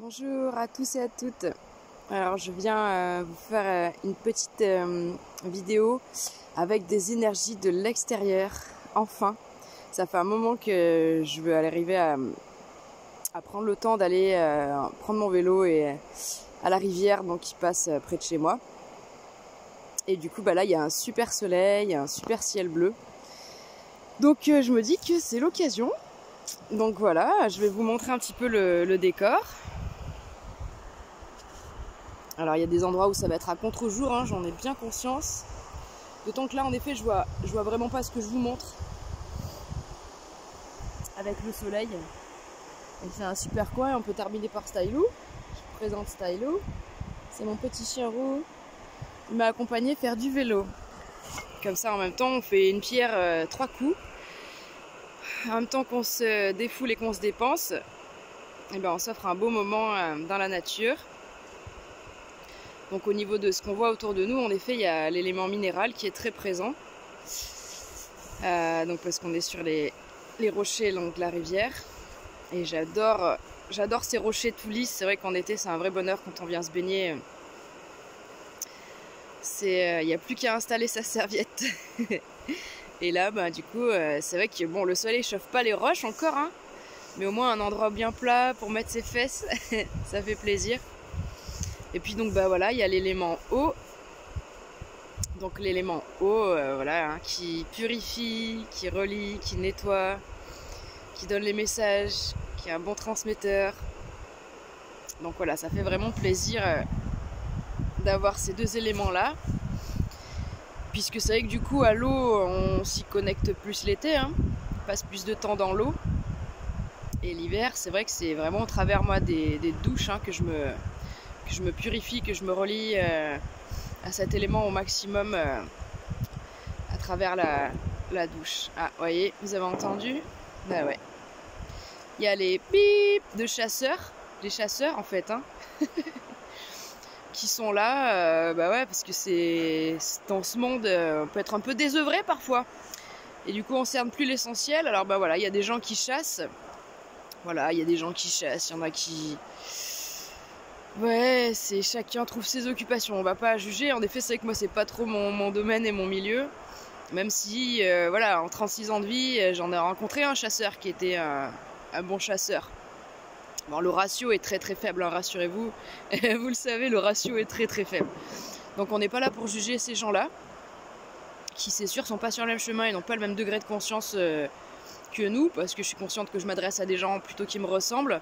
Bonjour à tous et à toutes. Alors je viens vous faire une petite vidéo avec des énergies de l'extérieur. Enfin, ça fait un moment que je veux arriver à prendre le temps d'aller prendre mon vélo et à la rivière donc qui passe près de chez moi. Et du coup là il y a un super soleil, un super ciel bleu. Donc je me dis que c'est l'occasion. Donc voilà, je vais vous montrer un petit peu le décor. Alors il y a des endroits où ça va être à contre-jour, hein, j'en ai bien conscience. D'autant que là en effet je vois vraiment pas ce que je vous montre avec le soleil. Et c'est un super coin et on peut terminer par Stylou. Je vous présente Stylou. C'est mon petit chien roux. Il m'a accompagné faire du vélo. Comme ça en même temps on fait une pierre trois coups. En même temps qu'on se défoule et qu'on se dépense, et ben on s'offre un beau moment dans la nature. Donc au niveau de ce qu'on voit autour de nous, en effet, il y a l'élément minéral qui est très présent. Donc parce qu'on est sur les rochers donc, de la rivière. Et j'adore ces rochers tout lisses. C'est vrai qu'en été, c'est un vrai bonheur quand on vient se baigner. Il n'y a plus qu'à installer sa serviette. Et là, du coup, c'est vrai que bon, le soleil ne chauffe pas les roches encore, hein, mais au moins un endroit bien plat pour mettre ses fesses, ça fait plaisir. Et puis donc voilà, il y a l'élément eau. Donc l'élément eau, voilà, hein, qui purifie, qui relie, qui nettoie, qui donne les messages, qui est un bon transmetteur. Donc voilà, ça fait vraiment plaisir d'avoir ces deux éléments-là. Puisque c'est vrai que du coup à l'eau, on s'y connecte plus l'été, hein, on passe plus de temps dans l'eau. Et l'hiver, c'est vrai que c'est vraiment au travers moi des douches hein, que je me purifie, que je me relie à cet élément au maximum à travers la douche. Ah, vous voyez, vous avez entendu? Bah ouais. Il y a les pips de chasseurs, des chasseurs en fait, hein, qui sont là, ouais, parce que c'est dans ce monde, on peut être un peu désœuvré parfois. Et du coup, on ne cerne plus l'essentiel. Alors voilà, il y a des gens qui chassent. Voilà, il y a des gens qui chassent, il y en a qui... Ouais, c'est chacun trouve ses occupations, on va pas juger. En effet, c'est vrai que moi, c'est pas trop mon domaine et mon milieu. Même si, voilà, en 36 ans de vie, j'en ai rencontré un chasseur qui était un bon chasseur. Bon, le ratio est très très faible, hein, rassurez-vous. Vous le savez, le ratio est très très faible. Donc on n'est pas là pour juger ces gens-là, qui c'est sûr sont pas sur le même chemin et n'ont pas le même degré de conscience que nous, parce que je suis consciente que je m'adresse à des gens plutôt qui me ressemblent.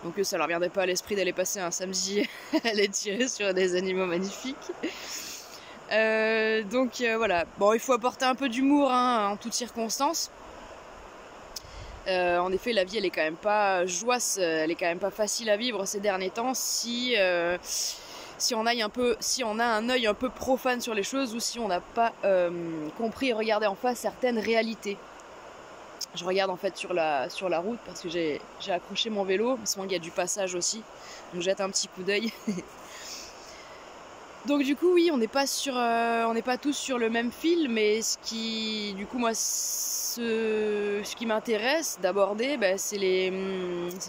Donc ça leur viendrait pas à l'esprit d'aller passer un samedi à aller tirer sur des animaux magnifiques. Voilà. Bon, il faut apporter un peu d'humour hein, en toutes circonstances. En effet, la vie, elle est quand même pas joyeuse, elle est quand même pas facile à vivre ces derniers temps si on a un œil un peu profane sur les choses ou si on n'a pas compris et regardé en face certaines réalités. Je regarde en fait sur la route parce que j'ai accroché mon vélo, parce qu'il y a du passage aussi, donc je jette un petit coup d'œil. Donc du coup oui, on n'est pas tous sur le même fil, mais ce qui m'intéresse d'aborder, c'est les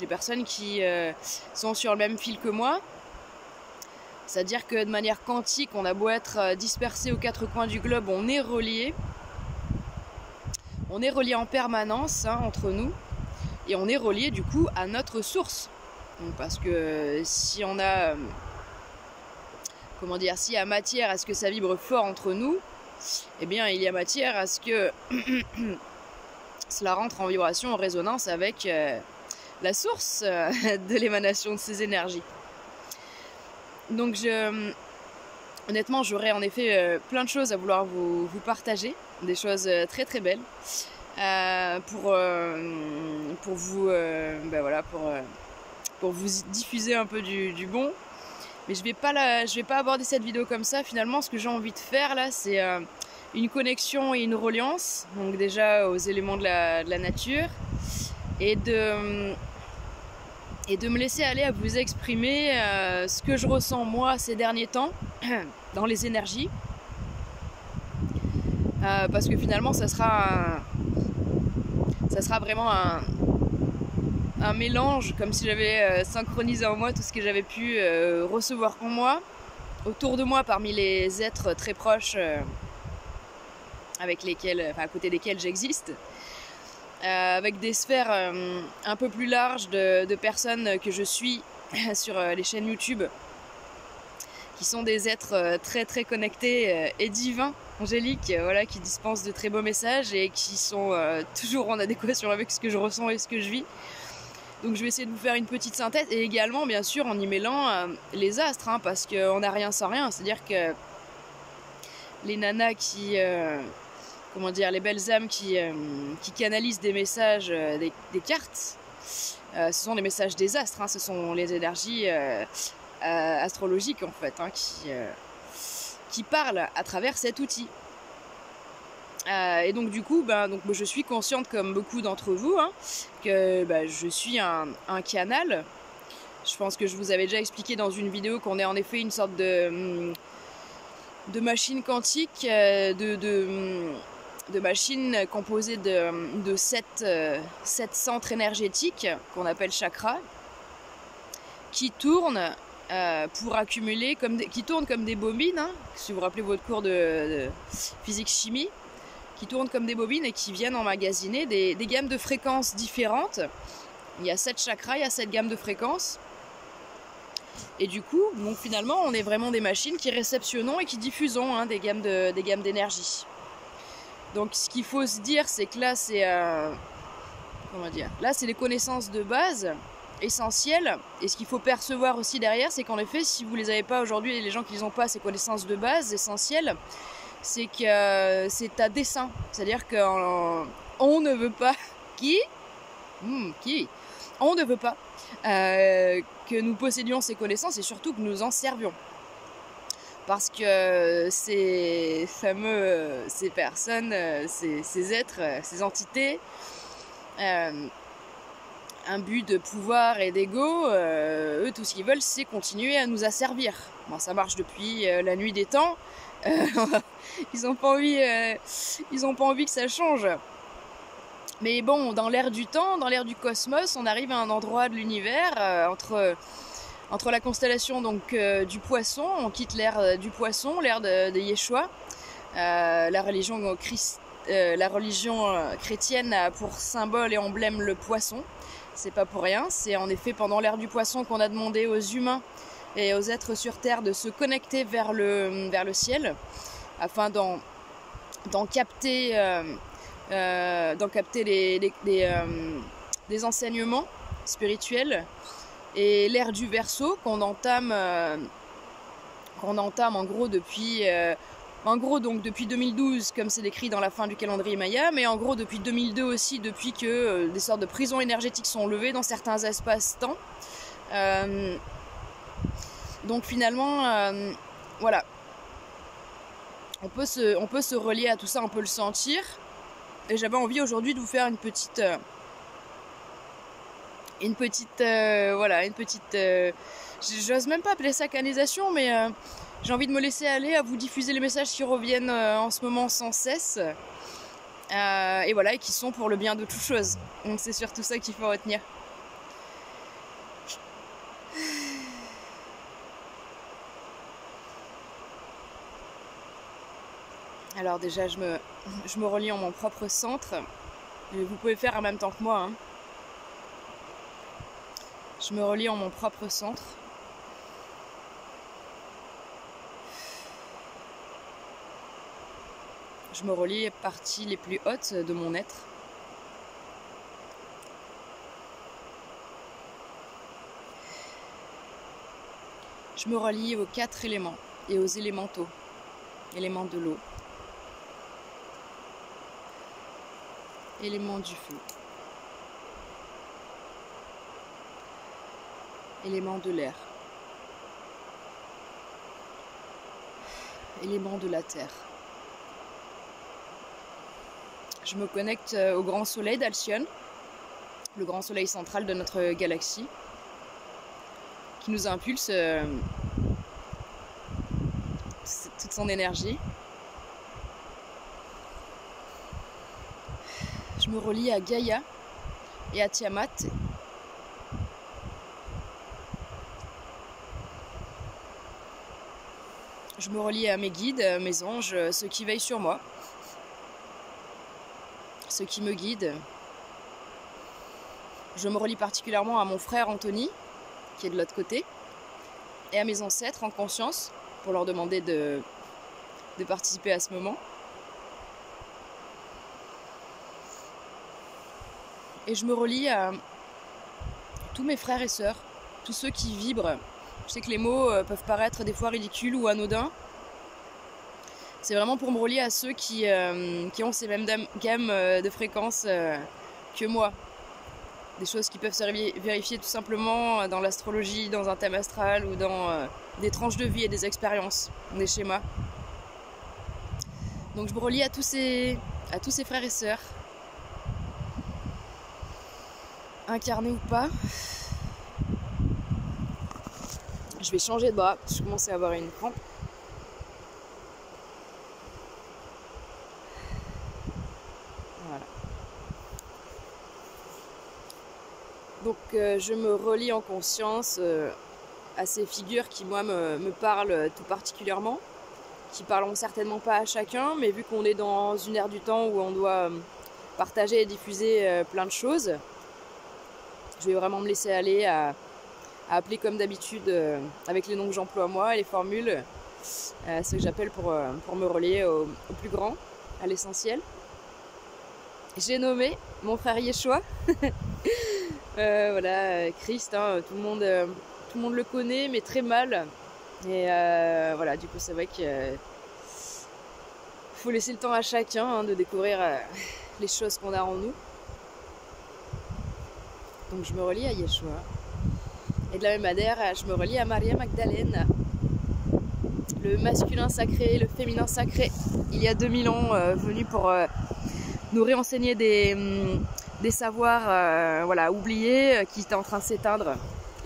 personnes qui sont sur le même fil que moi. C'est-à-dire que de manière quantique, on a beau être dispersé aux quatre coins du globe, on est reliés. On est reliés en permanence hein, entre nous. Et on est reliés du coup à notre source. Donc, parce que si on a... s'il y a matière à ce que ça vibre fort entre nous, eh bien il y a matière à ce que cela rentre en vibration, en résonance avec la source de l'émanation de ces énergies. Donc honnêtement, j'aurais en effet plein de choses à vouloir vous partager, des choses très très belles pour vous diffuser un peu du bon. Mais je vais pas aborder cette vidéo comme ça. Finalement, ce que j'ai envie de faire là, c'est une connexion et une reliance. Donc déjà aux éléments de la nature et de me laisser aller à vous exprimer ce que je ressens moi ces derniers temps dans les énergies. Parce que finalement, ça sera vraiment un mélange, comme si j'avais synchronisé en moi tout ce que j'avais pu recevoir en moi, autour de moi, parmi les êtres très proches avec lesquels, enfin, à côté desquels j'existe, avec des sphères un peu plus larges de personnes que je suis sur les chaînes YouTube, qui sont des êtres très très connectés et divins, angéliques, voilà, qui dispensent de très beaux messages et qui sont toujours en adéquation avec ce que je ressens et ce que je vis. Donc je vais essayer de vous faire une petite synthèse, et également bien sûr en y mêlant les astres, hein, parce qu'on n'a rien sans rien. C'est-à-dire que les nanas qui... comment dire, les belles âmes qui canalisent des messages des cartes, ce sont les messages des astres, hein, ce sont les énergies astrologiques en fait, hein, qui parlent à travers cet outil. Et donc du coup, je suis consciente, comme beaucoup d'entre vous, hein, que je suis un canal. Je pense que je vous avais déjà expliqué dans une vidéo qu'on est en effet une sorte de machine quantique, de machines composées de 7 centres énergétiques qu'on appelle chakras, qui tournent pour accumuler, qui tournent comme des bobines, hein, si vous vous rappelez votre cours de physique-chimie, qui tournent comme des bobines et qui viennent emmagasiner des gammes de fréquences différentes. Il y a 7 chakras, il y a 7 gammes de fréquences. Et du coup, donc finalement, on est vraiment des machines qui réceptionnons et qui diffusons, hein, des gammes d'énergie. Donc ce qu'il faut se dire, c'est que là, c'est là, c'est les connaissances de base essentielles. Et ce qu'il faut percevoir aussi derrière, c'est qu'en effet, si vous les avez pas aujourd'hui, et les gens qui n'ont pas ces connaissances de base essentielles, c'est que c'est à dessein. C'est-à-dire qu'on ne veut pas... Qui on ne veut pas que nous possédions ces connaissances et surtout que nous en servions. Parce que ces personnes, ces êtres, ces entités, imbus de pouvoir et d'ego, eux, tout ce qu'ils veulent, c'est continuer à nous asservir. Bon, ça marche depuis la nuit des temps. Ils n'ont pas envie que ça change. Mais bon, dans l'ère du temps, dans l'ère du cosmos, on arrive à un endroit de l'univers entre la constellation donc du poisson. On quitte l'ère du poisson, l'ère de Yeshua. La religion chrétienne a pour symbole et emblème le poisson. C'est pas pour rien. C'est en effet pendant l'ère du poisson qu'on a demandé aux humains et aux êtres sur Terre de se connecter vers le ciel, afin d'en capter des enseignements spirituels. Et l'ère du Verseau qu'on entame en gros depuis 2012, comme c'est décrit dans la fin du calendrier Maya, mais en gros depuis 2002 aussi, depuis que des sortes de prisons énergétiques sont levées dans certains espaces-temps. Donc finalement, voilà, on peut se relier à tout ça, on peut le sentir. Et j'avais envie aujourd'hui de vous faire une petite j'ose même pas appeler ça canalisation, mais j'ai envie de me laisser aller à vous diffuser les messages qui reviennent en ce moment sans cesse, et voilà, et qui sont pour le bien de toute chose. Donc c'est surtout ça qu'il faut retenir. Alors déjà, je me relie en mon propre centre. Et vous pouvez faire en même temps que moi, hein. Je me relie en mon propre centre. Je me relie aux parties les plus hautes de mon être. Je me relie aux 4 éléments et aux élémentaux. Éléments de l'eau. Élément du feu. Élément de l'air. Élément de la terre. Je me connecte au grand soleil d'Alcyone, le grand soleil central de notre galaxie, qui nous impulse toute son énergie. Je me relie à Gaïa et à Tiamat Je me relie à mes guides, mes anges, ceux qui veillent sur moi, ceux qui me guident. Je me relie particulièrement à mon frère Anthony, qui est de l'autre côté, et à mes ancêtres en conscience, pour leur demander de participer à ce moment. Et je me relie à tous mes frères et sœurs, tous ceux qui vibrent. Je sais que les mots peuvent paraître des fois ridicules ou anodins. C'est vraiment pour me relier à ceux qui ont ces mêmes gammes de fréquences que moi. Des choses qui peuvent se vérifier tout simplement dans l'astrologie, dans un thème astral ou dans des tranches de vie et des expériences, des schémas. Donc je me relie à tous ces frères et sœurs, incarnés ou pas. Je vais changer de bras, je commence à avoir une crampe. Voilà. Donc je me relie en conscience à ces figures qui moi me parlent tout particulièrement, qui parleront certainement pas à chacun, mais vu qu'on est dans une ère du temps où on doit partager et diffuser plein de choses, je vais vraiment me laisser aller à appeler comme d'habitude avec les noms que j'emploie moi et les formules, ce que j'appelle pour me relier au plus grand, à l'essentiel. J'ai nommé mon frère Yeshua, voilà, Christ, hein, tout le monde le connaît, mais très mal. Et voilà, du coup c'est vrai qu'il faut laisser le temps à chacun hein, de découvrir les choses qu'on a en nous. Donc je me relie à Yeshua. Et de la même manière, je me relie à Maria Magdalene, le masculin sacré, le féminin sacré, il y a 2000 ans, venu pour nous réenseigner des savoirs voilà, oubliés, qui étaient en train de s'éteindre,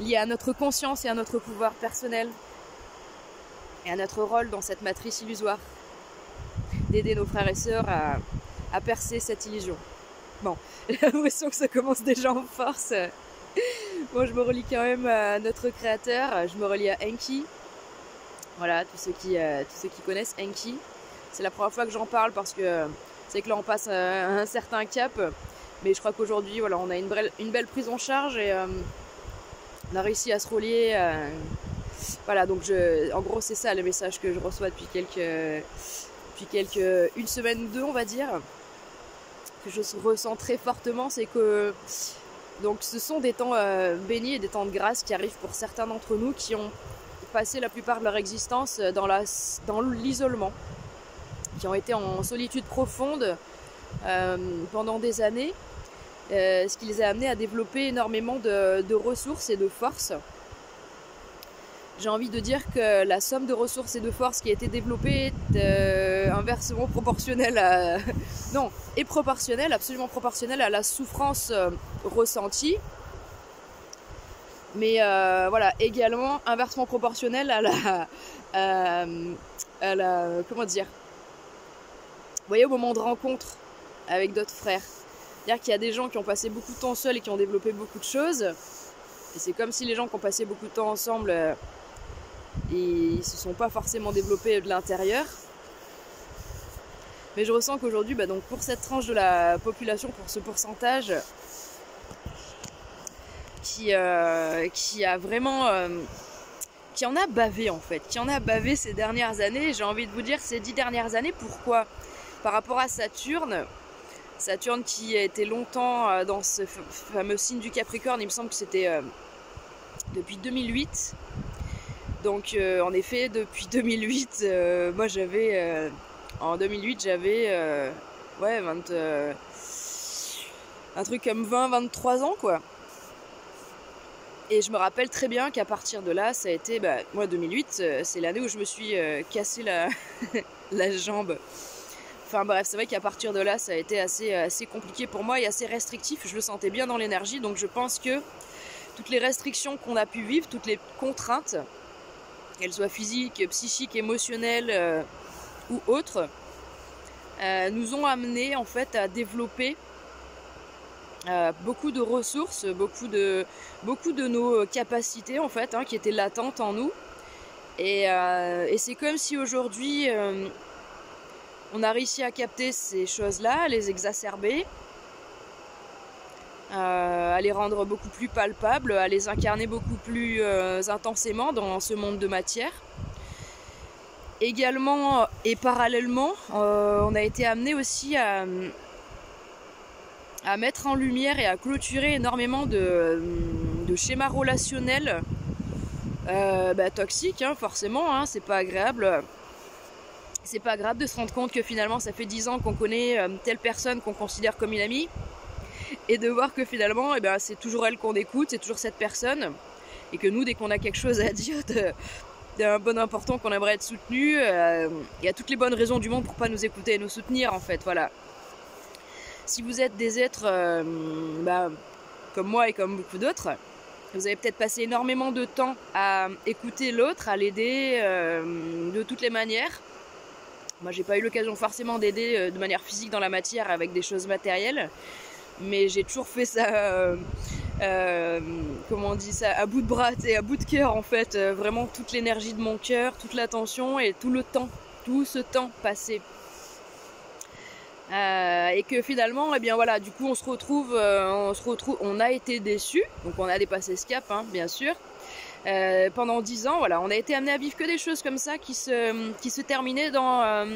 liés à notre conscience et à notre pouvoir personnel, et à notre rôle dans cette matrice illusoire, d'aider nos frères et sœurs à percer cette illusion. Bon, j'ai l'impression que ça commence déjà en force. Bon, je me relie quand même à notre créateur, je me relie à Enki. Voilà, tous ceux qui connaissent Enki. C'est la première fois que j'en parle parce que c'est que là on passe un certain cap. Mais je crois qu'aujourd'hui, voilà, on a une belle prise en charge et on a réussi à se relier. Voilà, donc en gros c'est ça le message que je reçois depuis une semaine ou deux, on va dire, que je ressens très fortement, c'est que donc ce sont des temps bénis et des temps de grâce qui arrivent pour certains d'entre nous qui ont passé la plupart de leur existence dans l'isolement, qui ont été en solitude profonde pendant des années, ce qui les a amenés à développer énormément de ressources et de forces. J'ai envie de dire que la somme de ressources et de forces qui a été développée est inversement proportionnelle à... Non, est proportionnelle, absolument proportionnelle à la souffrance ressentie. Mais voilà, également inversement proportionnelle à la... Comment dire ? Vous voyez, au moment de rencontre avec d'autres frères. C'est-à-dire qu'il y a des gens qui ont passé beaucoup de temps seuls et qui ont développé beaucoup de choses. Et c'est comme si les gens qui ont passé beaucoup de temps ensemble... ils se sont pas forcément développés de l'intérieur. Mais je ressens qu'aujourd'hui, donc pour cette tranche de la population, pour ce pourcentage qui a vraiment qui en a bavé en fait, qui en a bavé ces dernières années, j'ai envie de vous dire ces 10 dernières années. Pourquoi ? Par rapport à Saturne qui a été longtemps dans ce fameux signe du Capricorne, il me semble que c'était depuis 2008. Donc en effet, depuis 2008, moi j'avais... en 2008, j'avais un truc comme 20-23 ans, quoi. Et je me rappelle très bien qu'à partir de là, ça a été... moi, 2008, c'est l'année où je me suis cassé la jambe. Enfin bref, c'est vrai qu'à partir de là, ça a été assez compliqué pour moi et assez restrictif. Je le sentais bien dans l'énergie, donc je pense que toutes les restrictions qu'on a pu vivre, toutes les contraintes, qu'elles soient physiques, psychiques, émotionnelles ou autres, nous ont amenés en fait à développer beaucoup de ressources, beaucoup de nos capacités en fait, qui étaient latentes en nous Et c'est comme si aujourd'hui on a réussi à capter ces choses-là, à les exacerber, à les rendre beaucoup plus palpables, à les incarner beaucoup plus intensément dans ce monde de matière. Également et parallèlement, on a été amené aussi à mettre en lumière et à clôturer énormément de schémas relationnels toxiques, hein, forcément, hein, c'est pas agréable. C'est pas agréable de se rendre compte que finalement ça fait 10 ans qu'on connaît telle personne qu'on considère comme une amie, et de voir que finalement c'est toujours elle qu'on écoute, c'est toujours cette personne, et que nous, dès qu'on a quelque chose à dire d'un bon important, qu'on aimerait être soutenu, il y a toutes les bonnes raisons du monde pour pas nous écouter et nous soutenir, en fait, voilà. Si vous êtes des êtres comme moi et comme beaucoup d'autres, vous avez peut-être passé énormément de temps à écouter l'autre, à l'aider de toutes les manières. Moi, j'ai pas eu l'occasion forcément d'aider de manière physique dans la matière avec des choses matérielles, mais j'ai toujours fait ça, comment on dit ça, à bout de bras et à bout de cœur, en fait. Vraiment toute l'énergie de mon cœur, toute l'attention et tout le temps, tout ce temps passé. Et que finalement, voilà, du coup, on se retrouve, on a été déçus, donc on a dépassé ce cap, hein, bien sûr. Pendant 10 ans, voilà, on a été amené à vivre que des choses comme ça qui se terminaient dans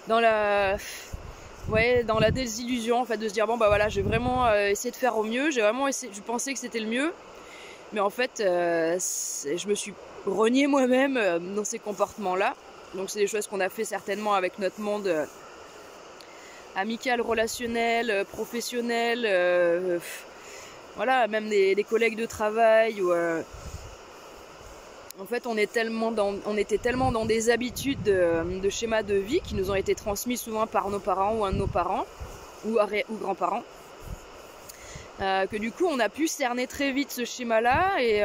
la désillusion, en fait, de se dire bon voilà, j'ai vraiment essayé de faire au mieux, j'ai vraiment essayé, je pensais que c'était le mieux, mais en fait je me suis reniée moi-même dans ces comportements-là. Donc c'est des choses qu'on a fait certainement avec notre monde amical, relationnel, professionnel, voilà, même des collègues de travail où en fait on était tellement dans des habitudes de schémas de vie qui nous ont été transmis souvent par nos parents ou un de nos parents ou grands-parents, que du coup on a pu cerner très vite ce schéma-là et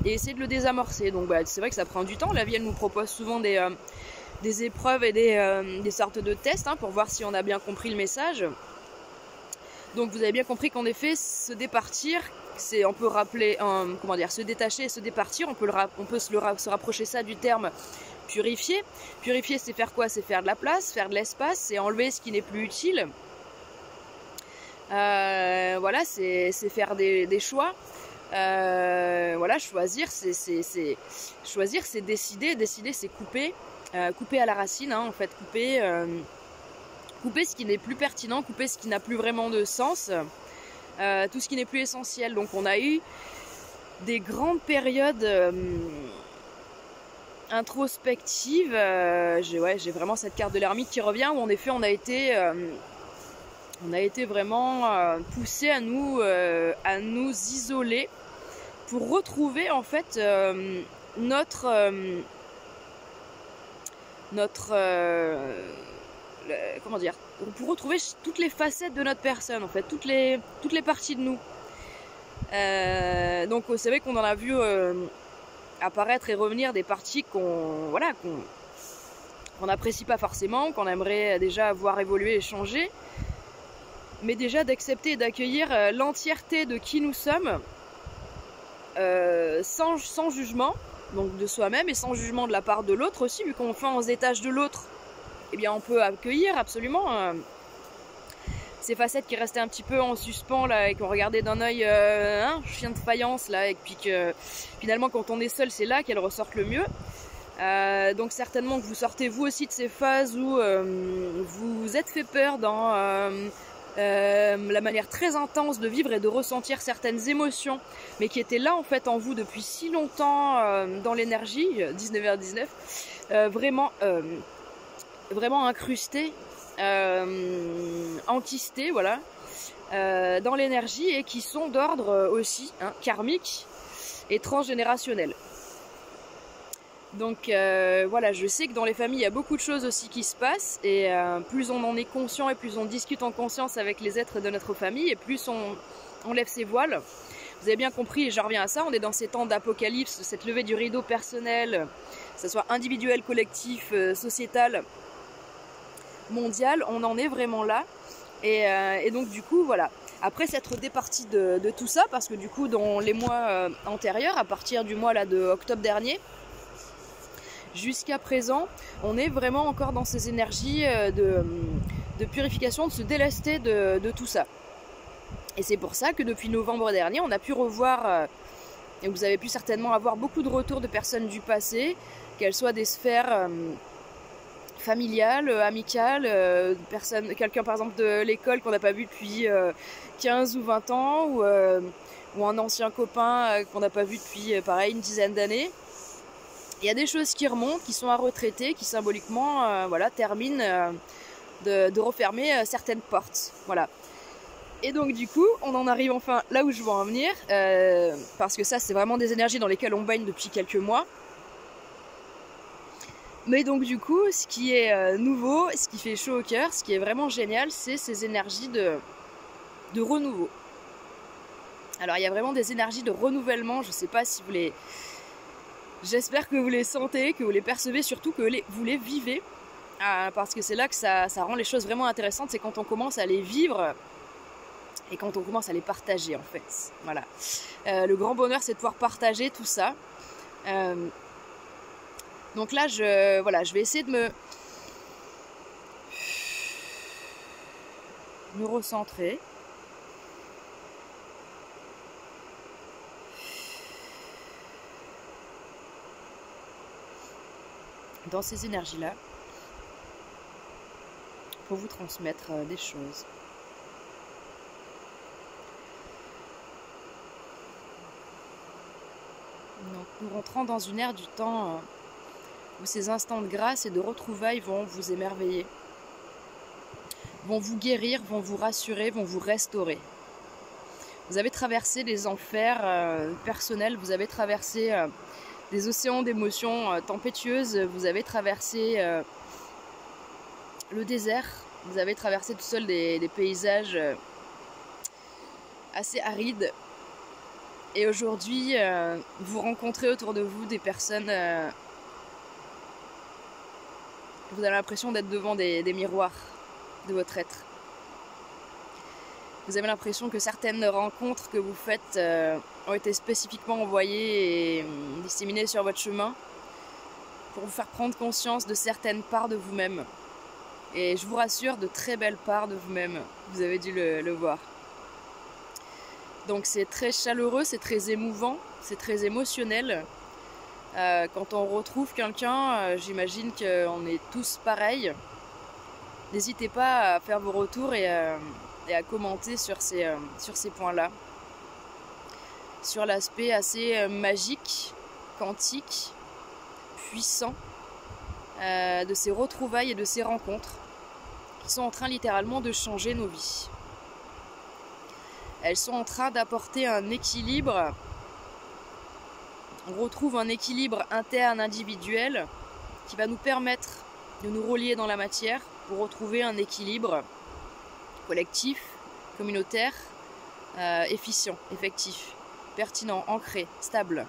essayer de le désamorcer. Donc c'est vrai que ça prend du temps. La vie, elle nous propose souvent des épreuves et des sortes de tests, hein, pour voir si on a bien compris le message. Donc vous avez bien compris qu'en effet, se départir, on peut rappeler, se détacher et se départir, on peut se rapprocher ça du terme purifier. Purifier, c'est faire quoi? C'est faire de la place, faire de l'espace, c'est enlever ce qui n'est plus utile. Voilà, c'est faire des choix. Voilà, choisir, c'est décider. Décider, c'est couper. Couper à la racine, hein, en fait, couper ce qui n'est plus pertinent, couper ce qui n'a plus vraiment de sens, tout ce qui n'est plus essentiel. Donc on a eu des grandes périodes introspectives. J'ai vraiment cette carte de l'ermite qui revient, où en effet on a été vraiment poussé à nous isoler pour retrouver en fait comment dire, pour retrouver toutes les facettes de notre personne, en fait, toutes les parties de nous. Donc c'est vrai qu'on en a vu apparaître et revenir des parties qu'on n'apprécie pas forcément, qu'on aimerait déjà voir évoluer et changer, mais déjà d'accepter et d'accueillir l'entièreté de qui nous sommes, sans jugement, donc de soi-même, et sans jugement de la part de l'autre aussi, vu qu'on se détache de l'autre, eh bien on peut accueillir absolument ces facettes qui restaient un petit peu en suspens là, et qu'on regardait d'un œil chien de faïence là, et puis que finalement quand on est seul, c'est là qu'elles ressortent le mieux. Donc certainement que vous sortez vous aussi de ces phases où vous vous êtes fait peur dans la manière très intense de vivre et de ressentir certaines émotions, mais qui étaient là en fait en vous depuis si longtemps, dans l'énergie, 19h19, vraiment incrustées, enquistées, voilà, dans l'énergie, et qui sont d'ordre aussi karmique et transgénérationnel. Donc voilà, je sais que dans les familles il y a beaucoup de choses aussi qui se passent, et plus on en est conscient et plus on discute en conscience avec les êtres de notre famille, et plus on lève ses voiles. Vous avez bien compris, et j'en reviens à ça, on est dans ces temps d'apocalypse, cette levée du rideau personnel, que ce soit individuel, collectif, sociétal, mondial, on en est vraiment là. Et donc du coup voilà, après s'être départi de tout ça, parce que du coup dans les mois antérieurs, à partir du mois là de octobre dernier, jusqu'à présent, on est vraiment encore dans ces énergies de purification, de se délester de tout ça. Et c'est pour ça que depuis novembre dernier, on a pu revoir, et vous avez pu certainement avoir beaucoup de retours de personnes du passé, qu'elles soient des sphères familiales, amicales, quelqu'un par exemple de l'école qu'on n'a pas vu depuis 15 ou 20 ans, ou un ancien copain qu'on n'a pas vu depuis pareil une dizaine d'années. Il y a des choses qui remontent, qui sont à retraiter, qui symboliquement voilà, terminent de refermer certaines portes. Voilà. Et donc du coup, on en arrive enfin là où je veux en venir, parce que ça c'est vraiment des énergies dans lesquelles on baigne depuis quelques mois. Mais donc du coup, ce qui est nouveau, ce qui fait chaud au cœur, ce qui est vraiment génial, c'est ces énergies de renouveau. Alors il y a vraiment des énergies de renouvellement, je ne sais pas si vous les... J'espère que vous les sentez, que vous les percevez, surtout que vous les vivez, parce que c'est là que ça rend les choses vraiment intéressantes, c'est quand on commence à les vivre et quand on commence à les partager en fait. Voilà. Le grand bonheur, c'est de pouvoir partager tout ça. Donc là, je vais essayer de me recentrer. Dans ces énergies-là, pour vous transmettre des choses. Donc, nous rentrons dans une ère du temps où ces instants de grâce et de retrouvailles vont vous émerveiller, vont vous guérir, vont vous rassurer, vont vous restaurer. Vous avez traversé des enfers personnels, vous avez traversé des océans d'émotions tempétueuses, vous avez traversé le désert, vous avez traversé tout seul des paysages assez arides. Et aujourd'hui, vous rencontrez autour de vous des personnes... vous avez l'impression d'être devant des miroirs de votre être. Vous avez l'impression que certaines rencontres que vous faites ont été spécifiquement envoyées et disséminées sur votre chemin pour vous faire prendre conscience de certaines parts de vous-même. Et je vous rassure, de très belles parts de vous-même. Vous avez dû le voir. Donc c'est très chaleureux, c'est très émouvant, c'est très émotionnel. Quand on retrouve quelqu'un, j'imagine qu'on est tous pareils. N'hésitez pas à faire vos retours et à commenter sur ces points-là. Sur l'aspect assez magique, quantique, puissant de ces retrouvailles et de ces rencontres qui sont en train littéralement de changer nos vies. Elles sont en train d'apporter un équilibre. On retrouve un équilibre interne individuel qui va nous permettre de nous relier dans la matière pour retrouver un équilibre collectif, communautaire, efficient, effectif, pertinent, ancré, stable.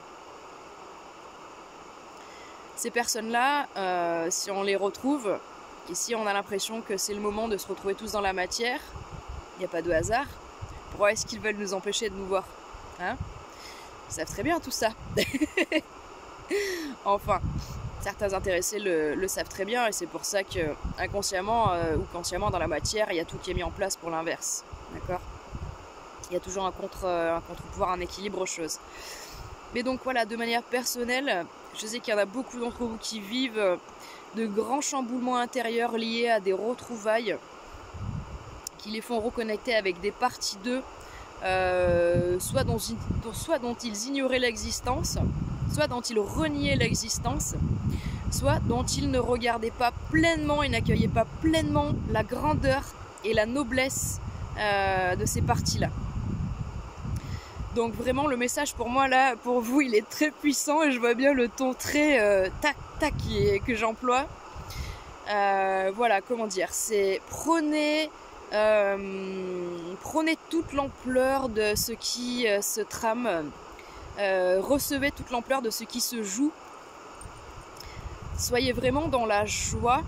Ces personnes-là, si on les retrouve, et si on a l'impression que c'est le moment de se retrouver tous dans la matière, il n'y a pas de hasard, pourquoi est-ce qu'ils veulent nous empêcher de nous voir, hein? Ils savent très bien tout ça. Enfin, certains intéressés le savent très bien et c'est pour ça que inconsciemment ou consciemment dans la matière, il y a tout qui est mis en place pour l'inverse. D'accord ? Il y a toujours un contre-pouvoir, un équilibre aux choses. Mais donc voilà, de manière personnelle, je sais qu'il y en a beaucoup d'entre vous qui vivent de grands chamboulements intérieurs liés à des retrouvailles qui les font reconnecter avec des parties d'eux, soit dont ils ignoraient l'existence, soit dont ils reniaient l'existence, soit dont ils ne regardaient pas pleinement et n'accueillaient pas pleinement la grandeur et la noblesse de ces parties-là. Donc vraiment le message pour moi là, pour vous, il est très puissant et je vois bien le ton très tac que j'emploie. Voilà, comment dire, c'est prenez toute l'ampleur de ce qui se trame, recevez toute l'ampleur de ce qui se joue. Soyez vraiment dans la joie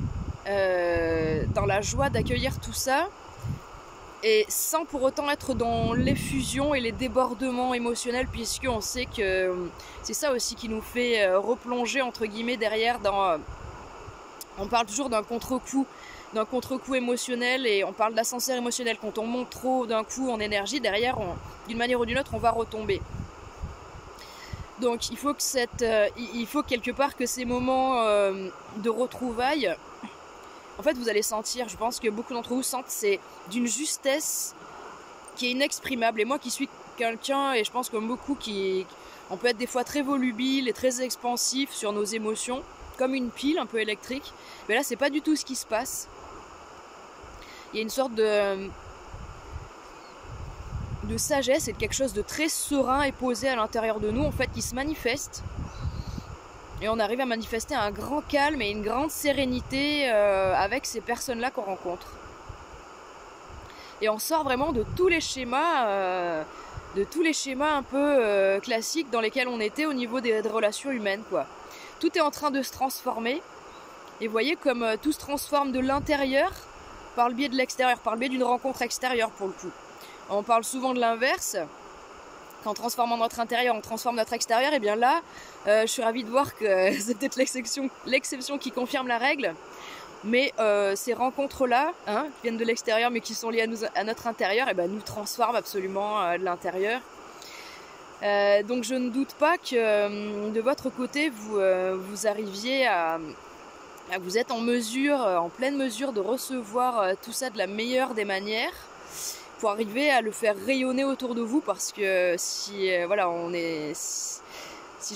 d'accueillir tout ça et sans pour autant être dans l'effusion et les débordements émotionnels, puisqu'on sait que c'est ça aussi qui nous fait replonger entre guillemets derrière dans... on parle toujours d'un contre-coup émotionnel, et on parle d'ascenseur émotionnel. Quand on monte trop d'un coup en énergie, derrière, d'une manière ou d'une autre, on va retomber. Donc il faut quelque part que ces moments de retrouvailles, en fait vous allez sentir, je pense que beaucoup d'entre vous sentent, c'est d'une justesse qui est inexprimable. Et moi qui suis quelqu'un, et je pense comme beaucoup, on peut être des fois très volubile et très expansif sur nos émotions, comme une pile un peu électrique, mais là c'est pas du tout ce qui se passe. Il y a une sorte de sagesse et de quelque chose de très serein et posé à l'intérieur de nous, en fait, qui se manifeste. Et on arrive à manifester un grand calme et une grande sérénité avec ces personnes-là qu'on rencontre. Et on sort vraiment de tous les schémas, un peu classiques dans lesquels on était au niveau des relations humaines, quoi. Tout est en train de se transformer. Et vous voyez comme tout se transforme de l'intérieur par le biais de l'extérieur, par le biais d'une rencontre extérieure pour le coup. On parle souvent de l'inverse. Qu'en transformant notre intérieur, on transforme notre extérieur. Et bien là, je suis ravie de voir que c'est peut-être l'exception qui confirme la règle. Mais ces rencontres-là, qui viennent de l'extérieur mais qui sont liées à notre intérieur, et ben, nous transforment absolument de l'intérieur. Donc je ne doute pas que de votre côté, vous arriviez vous êtes en pleine mesure de recevoir tout ça de la meilleure des manières, pour arriver à le faire rayonner autour de vous, parce que si je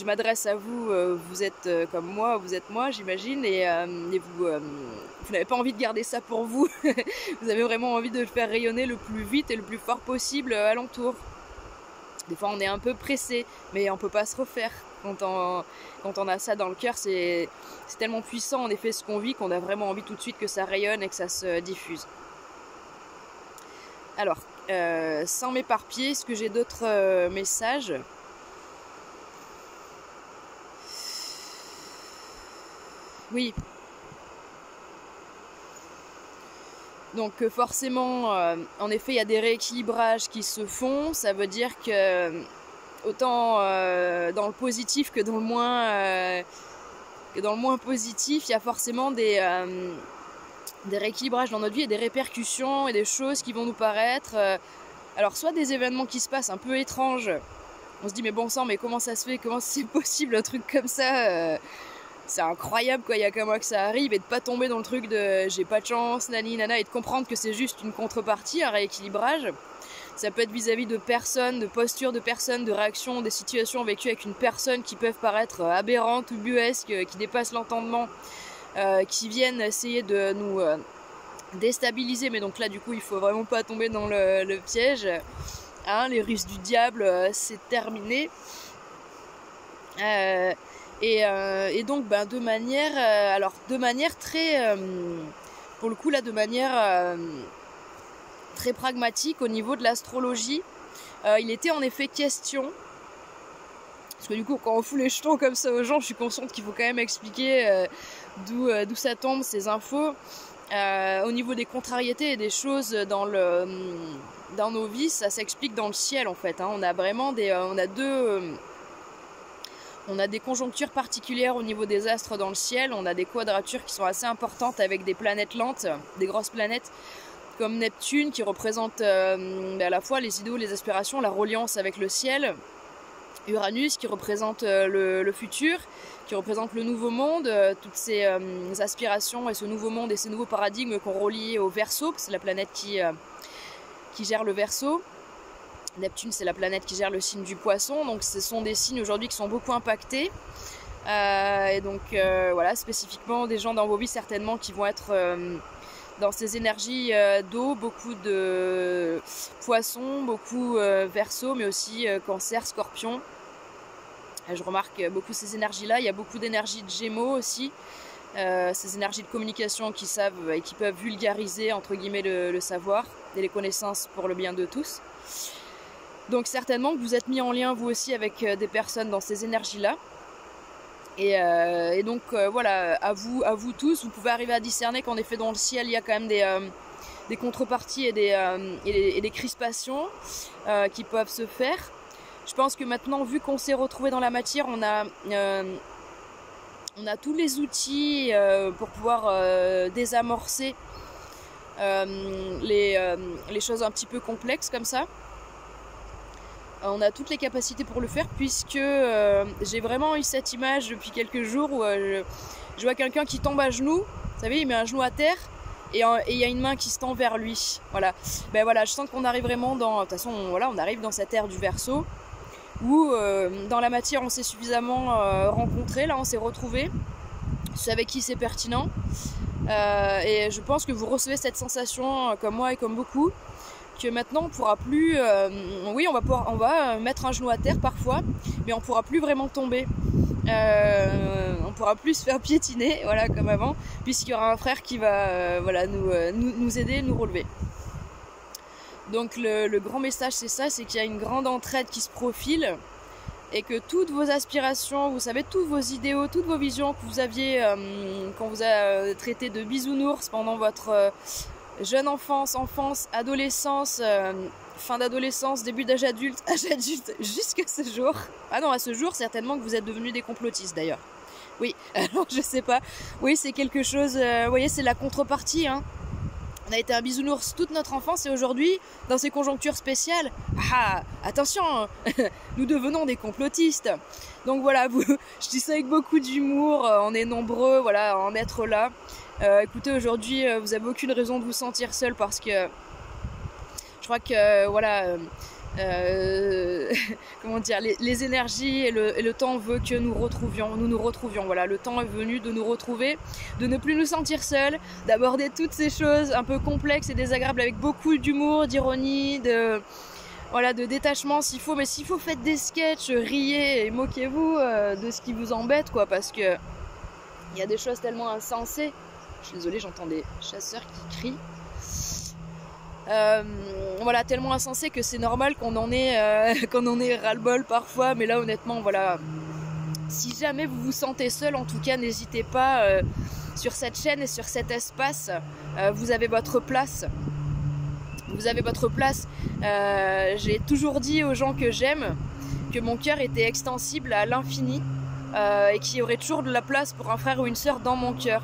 m'adresse à vous, vous êtes comme moi, vous êtes moi, j'imagine, et vous n'avez pas envie de garder ça pour vous. Vous avez vraiment envie de le faire rayonner le plus vite et le plus fort possible alentour. Des fois on est un peu pressé, mais on peut pas se refaire. Quand on a ça dans le cœur, c'est tellement puissant en effet ce qu'on vit, qu'on a vraiment envie tout de suite que ça rayonne et que ça se diffuse. Alors, sans m'éparpiller, est-ce que j'ai d'autres messages ? Oui. Donc forcément, en effet, il y a des rééquilibrages qui se font. Ça veut dire que autant dans le positif que dans le moins positif, il y a forcément des rééquilibrages dans notre vie et des répercussions et des choses qui vont nous paraître, alors soit des événements qui se passent un peu étranges, on se dit mais bon sang, mais comment ça se fait, comment c'est possible un truc comme ça, c'est incroyable quoi, il y a qu'à moi que ça arrive, et de pas tomber dans le truc de j'ai pas de chance, nani nana, et de comprendre que c'est juste une contrepartie, un rééquilibrage. Ça peut être vis-à-vis de personnes, de postures de personnes, de réactions, des situations vécues avec une personne qui peuvent paraître aberrantes ou buesques, qui dépassent l'entendement, qui viennent essayer de nous déstabiliser, mais donc là du coup il faut vraiment pas tomber dans le piège, les ruses du diable, c'est terminé, et donc de manière très pour le coup là, de manière très pragmatique au niveau de l'astrologie, il était en effet question, parce que du coup quand on fout les jetons comme ça aux gens, je suis consciente qu'il faut quand même expliquer d'où ça tombe ces infos, au niveau des contrariétés et des choses dans nos vies, ça s'explique dans le ciel en fait, on a vraiment on a des conjonctures particulières au niveau des astres dans le ciel, on a des quadratures qui sont assez importantes avec des planètes lentes, des grosses planètes comme Neptune qui représente à la fois les idéaux, les aspirations, la reliance avec le ciel, Uranus qui représente le futur, qui représente le nouveau monde, toutes ces aspirations et ce nouveau monde et ces nouveaux paradigmes qu'on relie au Verseau, c'est la planète qui gère le Verseau. Neptune, c'est la planète qui gère le signe du Poisson, donc ce sont des signes aujourd'hui qui sont beaucoup impactés. Et donc voilà, spécifiquement des gens dans vos vies certainement qui vont être dans ces énergies d'eau, beaucoup de Poissons, beaucoup Verseau, mais aussi Cancer, Scorpion. Je remarque beaucoup ces énergies-là. Il y a beaucoup d'énergies de Gémeaux aussi, ces énergies de communication qui savent et qui peuvent vulgariser entre guillemets le savoir et les connaissances pour le bien de tous. Donc certainement que vous êtes mis en lien vous aussi avec des personnes dans ces énergies-là. Et donc voilà, à vous tous, vous pouvez arriver à discerner qu'en effet dans le ciel il y a quand même contreparties et des crispations qui peuvent se faire. Je pense que maintenant, vu qu'on s'est retrouvé dans la matière, on a tous les outils pour pouvoir désamorcer les choses un petit peu complexes comme ça. On a toutes les capacités pour le faire, puisque j'ai vraiment eu cette image depuis quelques jours où je vois quelqu'un qui tombe à genoux, vous savez, il met un genou à terre et il y a une main qui se tend vers lui. Voilà. Ben voilà, je sens qu'on arrive vraiment dans, de toute façon, voilà, on arrive dans cette ère du Verseau où dans la matière on s'est suffisamment rencontrés, là on s'est retrouvés, avec qui c'est pertinent, et je pense que vous recevez cette sensation comme moi et comme beaucoup, que maintenant on pourra plus, oui on va mettre un genou à terre parfois, mais on pourra plus vraiment tomber, on pourra plus se faire piétiner, voilà, comme avant, puisqu'il y aura un frère qui va voilà, nous aider, nous relever. Donc le grand message c'est ça, c'est qu'il y a une grande entraide qui se profile, et que toutes vos aspirations, vous savez, tous vos idéaux, toutes vos visions que vous aviez quand vous a traité de bisounours pendant votre jeune enfance, adolescence, fin d'adolescence, début d'âge adulte, jusqu'à ce jour. Ah non, à ce jour, certainement que vous êtes devenus des complotistes d'ailleurs. Oui, alors je sais pas. Oui, c'est quelque chose, vous voyez, c'est la contrepartie, hein. On a été un bisounours toute notre enfance, et aujourd'hui, dans ces conjonctures spéciales, attention, nous devenons des complotistes. Donc voilà, je dis ça avec beaucoup d'humour, on est nombreux, voilà, à en être là. Écoutez, aujourd'hui, vous avez aucune raison de vous sentir seul, parce que je crois que, voilà, comment dire, les énergies et le temps veut que nous nous retrouvions. Voilà, le temps est venu de nous retrouver, de ne plus nous sentir seuls, d'aborder toutes ces choses un peu complexes et désagréables avec beaucoup d'humour, d'ironie, de détachement s'il faut. Mais s'il faut, faites des sketchs, riez et moquez-vous de ce qui vous embête, quoi, parce que il y a des choses tellement insensées. Je suis désolée, j'entends des chasseurs qui crient. Voilà, tellement insensé que c'est normal qu'on en ait ras-le-bol parfois, mais là honnêtement, voilà, si jamais vous vous sentez seul, en tout cas n'hésitez pas, sur cette chaîne et sur cet espace, vous avez votre place. J'ai toujours dit aux gens que j'aime que mon cœur était extensible à l'infini, et qu'il y aurait toujours de la place pour un frère ou une sœur dans mon cœur.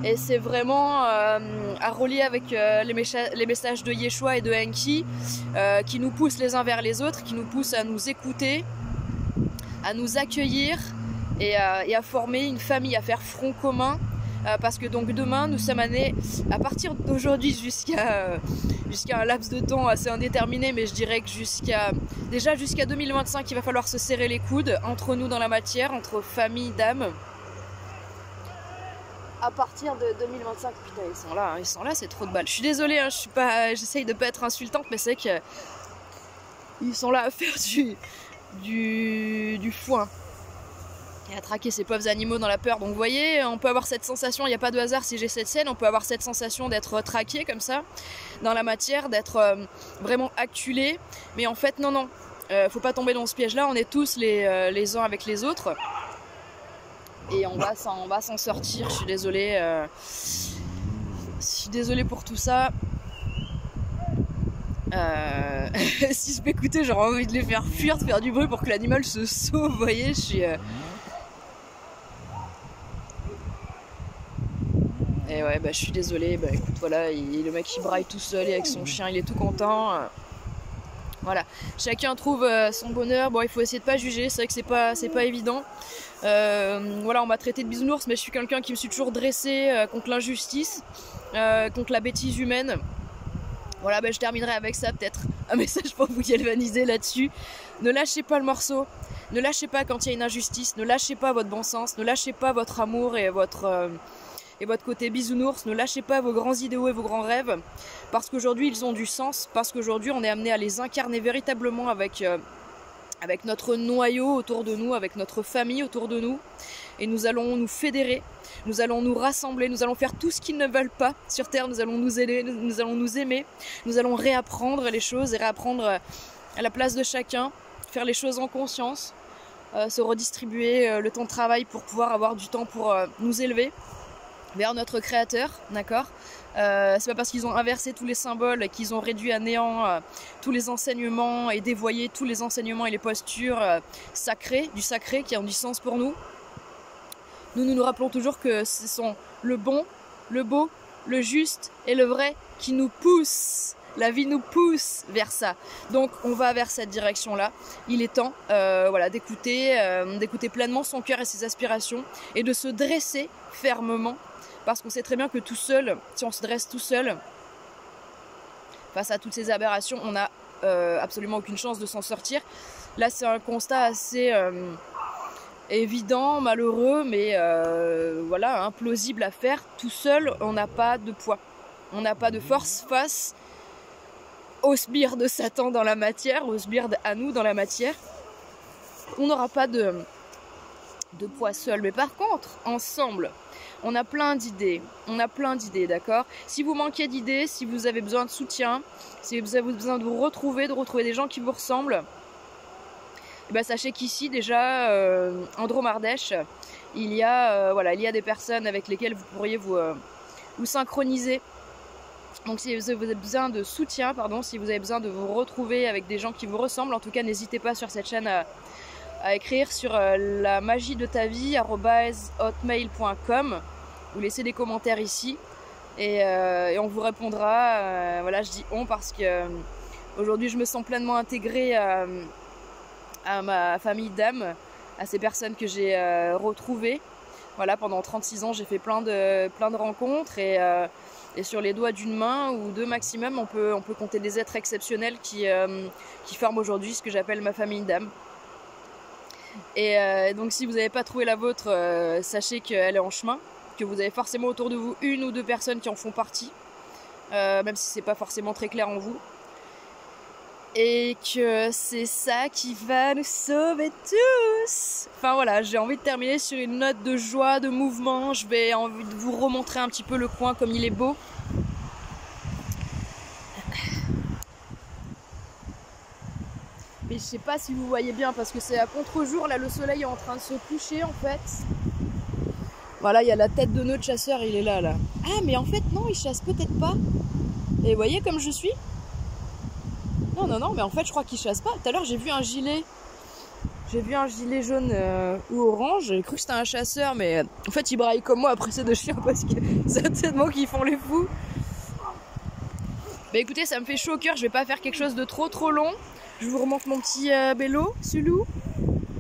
Et c'est vraiment à relier avec les messages de Yeshua et de Enki, qui nous poussent les uns vers les autres, qui nous poussent à nous écouter, à nous accueillir et à former une famille, à faire front commun. Parce que donc demain, nous sommes amenés, à partir d'aujourd'hui jusqu'à un laps de temps assez indéterminé, mais je dirais que jusqu'à 2025, il va falloir se serrer les coudes entre nous dans la matière, entre famille d'âme. À partir de 2025, putain, ils sont là, c'est trop de balles. Je suis désolée, hein, j'essaye de pas être insultante, mais c'est que ils sont là à faire du foin et à traquer ces pauvres animaux dans la peur. Donc vous voyez, on peut avoir cette sensation, il n'y a pas de hasard si j'ai cette scène, on peut avoir cette sensation d'être traqué comme ça dans la matière, d'être vraiment acculé, mais en fait non, faut pas tomber dans ce piège-là. On est tous les uns avec les autres. Et on va s'en sortir. Je suis désolée. Pour tout ça. Si je m'écoutais, j'aurais envie de les faire fuir, de faire du bruit pour que l'animal se sauve. Vous voyez, je suis. Et ouais, je suis désolée. Écoute, voilà, le mec il braille tout seul et avec son chien, il est tout content. Voilà, chacun trouve son bonheur. Bon, il faut essayer de pas juger. C'est vrai que c'est pas évident. Voilà, on m'a traité de bisounours, mais je suis quelqu'un qui me suis toujours dressé contre l'injustice, contre la bêtise humaine. Voilà, je terminerai avec ça, peut-être un message pour vous galvaniser là-dessus. Ne lâchez pas le morceau, ne lâchez pas quand il y a une injustice, ne lâchez pas votre bon sens, ne lâchez pas votre amour et votre côté bisounours, ne lâchez pas vos grands idéaux et vos grands rêves, parce qu'aujourd'hui ils ont du sens, parce qu'aujourd'hui on est amené à les incarner véritablement avec notre noyau autour de nous, avec notre famille autour de nous, et nous allons nous fédérer, nous allons nous rassembler, nous allons faire tout ce qu'ils ne veulent pas sur Terre, nous allons nous aider, nous allons nous aimer, nous allons réapprendre les choses et réapprendre à la place de chacun, faire les choses en conscience, se redistribuer le temps de travail pour pouvoir avoir du temps pour nous élever vers notre créateur, d'accord, C'est pas parce qu'ils ont inversé tous les symboles, qu'ils ont réduit à néant tous les enseignements et dévoyé tous les enseignements et les postures sacrées, du sacré qui ont du sens pour nous. Nous rappelons toujours que ce sont le bon, le beau, le juste et le vrai qui nous poussent. La vie nous pousse vers ça. Donc on va vers cette direction-là. Il est temps voilà, d'écouter pleinement son cœur et ses aspirations et de se dresser fermement. Parce qu'on sait très bien que tout seul, si on se dresse tout seul, face à toutes ces aberrations, on n'a absolument aucune chance de s'en sortir. Là c'est un constat assez évident, malheureux, mais voilà, hein, plausible à faire. Tout seul, on n'a pas de poids. On n'a pas de force face au sbire de Satan dans la matière, au sbire à nous dans la matière. On n'aura pas de poids seul. Mais par contre, ensemble, on a plein d'idées. On a plein d'idées, d'accord? Si vous manquez d'idées, si vous avez besoin de soutien, si vous avez besoin de vous retrouver, des gens qui vous ressemblent, eh ben, sachez qu'ici, déjà, en Dromardèche, il y a des personnes avec lesquelles vous pourriez vous synchroniser. Donc si vous avez besoin de soutien, si vous avez besoin de vous retrouver avec des gens qui vous ressemblent, en tout cas n'hésitez pas sur cette chaîne à écrire sur la magie de ta vie @hotmail.com ou laissez des commentaires ici et on vous répondra. Voilà, je dis on parce que aujourd'hui je me sens pleinement intégrée à ma famille d'âmes, à ces personnes que j'ai retrouvées. Voilà, pendant 36 ans j'ai fait plein de rencontres et sur les doigts d'une main ou deux maximum, on peut compter des êtres exceptionnels qui forment aujourd'hui ce que j'appelle ma famille d'âmes. Et donc si vous n'avez pas trouvé la vôtre, sachez qu'elle est en chemin, que vous avez forcément autour de vous une ou deux personnes qui en font partie, même si c'est pas forcément très clair en vous. Et que c'est ça qui va nous sauver tous. Enfin voilà, j'ai envie de terminer sur une note de joie, de mouvement. Je vais envie de vous remontrer un petit peu le coin comme il est beau. Mais je sais pas si vous voyez bien parce que c'est à contre-jour, là le soleil est en train de se coucher en fait. Voilà, il y a la tête de notre chasseur, il est là. Ah mais en fait non, il chasse peut-être pas. Et vous voyez comme je suis ? Non, mais en fait je crois qu'il chasse pas. Tout à l'heure j'ai vu un gilet jaune ou orange, j'ai cru que c'était un chasseur, mais en fait il braille comme moi après ces deux chiens parce que certainement qu'ils font les fous. Bah écoutez, ça me fait chaud au cœur, je vais pas faire quelque chose de trop long. Je vous remonte mon petit Bello, Sulou,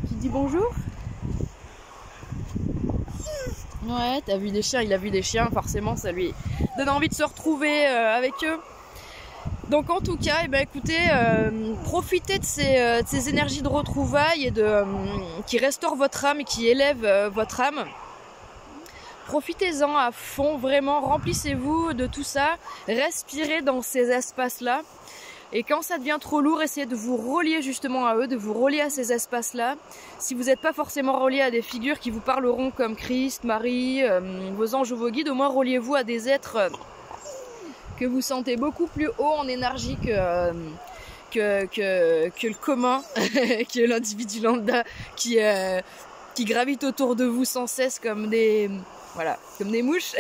qui dit bonjour. Ouais, t'as vu des chiens, il a vu des chiens, forcément ça lui donne envie de se retrouver avec eux. Donc en tout cas, écoutez, profitez de ces énergies de retrouvailles et qui restaurent votre âme et qui élèvent votre âme. Profitez-en à fond, vraiment, remplissez-vous de tout ça, respirez dans ces espaces-là. Et quand ça devient trop lourd, essayez de vous relier justement à eux, de vous relier à ces espaces-là. Si vous n'êtes pas forcément relié à des figures qui vous parleront comme Christ, Marie, vos anges ou vos guides, au moins reliez-vous à des êtres que vous sentez beaucoup plus haut en énergie que le commun, que l'individu lambda qui gravite autour de vous sans cesse comme des mouches.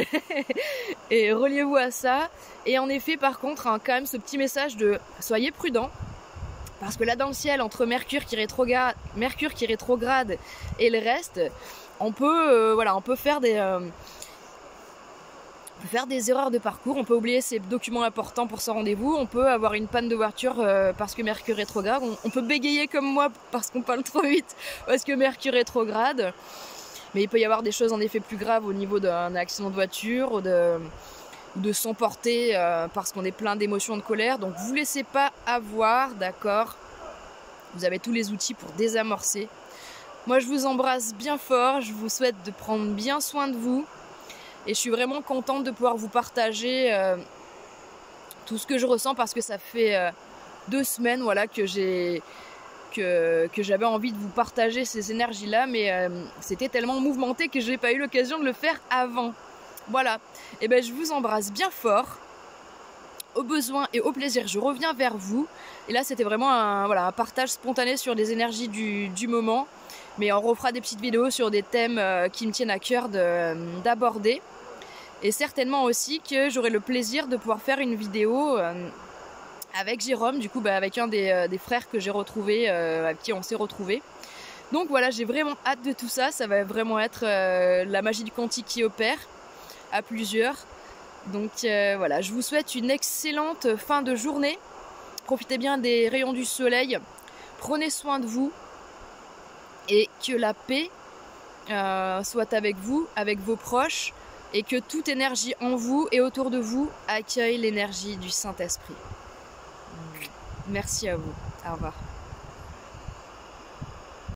Et reliez-vous à ça. Et en effet, par contre, quand même ce petit message de soyez prudents. Parce que là dans le ciel, entre Mercure qui rétrograde et le reste, on peut faire des erreurs de parcours, on peut oublier ces documents importants pour son rendez-vous, on peut avoir une panne de voiture parce que Mercure rétrograde, on peut bégayer comme moi parce qu'on parle trop vite parce que Mercure rétrograde, mais il peut y avoir des choses en effet plus graves au niveau d'un accident de voiture ou de s'emporter parce qu'on est plein d'émotions, de colère, donc vous laissez pas avoir, d'accord, vous avez tous les outils pour désamorcer. Moi je vous embrasse bien fort, je vous souhaite de prendre bien soin de vous. Et je suis vraiment contente de pouvoir vous partager tout ce que je ressens parce que ça fait 2 semaines que j'avais envie de vous partager ces énergies-là, mais c'était tellement mouvementé que je n'ai pas eu l'occasion de le faire avant. Voilà, et je vous embrasse bien fort. Au besoin et au plaisir, je reviens vers vous. Et là, c'était vraiment un partage spontané sur des énergies du moment. Mais on refera des petites vidéos sur des thèmes qui me tiennent à cœur d'aborder. Et certainement aussi que j'aurai le plaisir de pouvoir faire une vidéo avec Jérôme, du coup avec un des frères que j'ai retrouvé, avec qui on s'est retrouvé. Donc voilà, j'ai vraiment hâte de tout ça, ça va vraiment être la magie du quantique qui opère à plusieurs. Donc voilà, je vous souhaite une excellente fin de journée. Profitez bien des rayons du soleil, prenez soin de vous et que la paix soit avec vous, avec vos proches, et que toute énergie en vous et autour de vous accueille l'énergie du Saint-Esprit. Merci à vous. Au revoir.